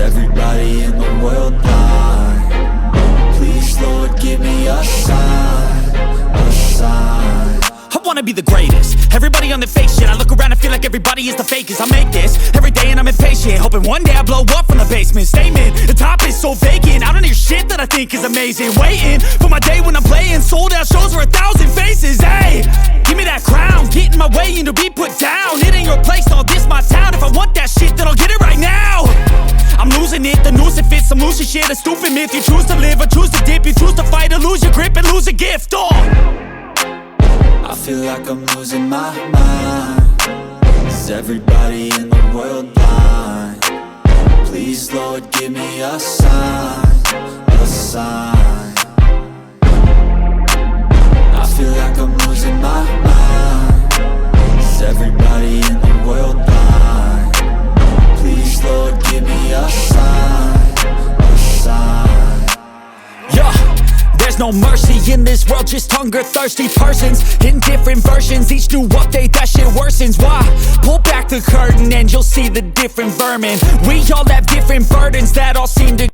everybody in the world blind? Please, Lord, give me a sign, a sign. I wanna be the greatest. Everybody on the fake shit. I look around and feel like everybody is the fakest. I make this every day and I'm impatient, hoping one day I blow up from the basement. Statement, the top is so vacant. I don't hear shit that I think is amazing. Waiting for my day when I'm playing sold out shows for 1,000 faces. Hey, give me that crown, get in my way and to be put down. It ain't your place, all this my town. If I want that shit, then I'll get it right now. I'm losing it, the noose it fits. I'm losing shit, a stupid myth. You choose to live or choose to dip. You choose to fight or lose your grip and lose a gift. I feel like I'm losing my mind. Is everybody in the world blind? Please, Lord, give me a sign, a sign. I feel like I'm losing my mind. Is everybody in the world blind? Please, Lord, give me a sign, a sign. Yeah. There's no mercy in this world, just hunger-thirsty persons in different versions. Each new update, that shit worsens. Why? Pull back the curtain and you'll see the different vermin. We all have different burdens that all seem to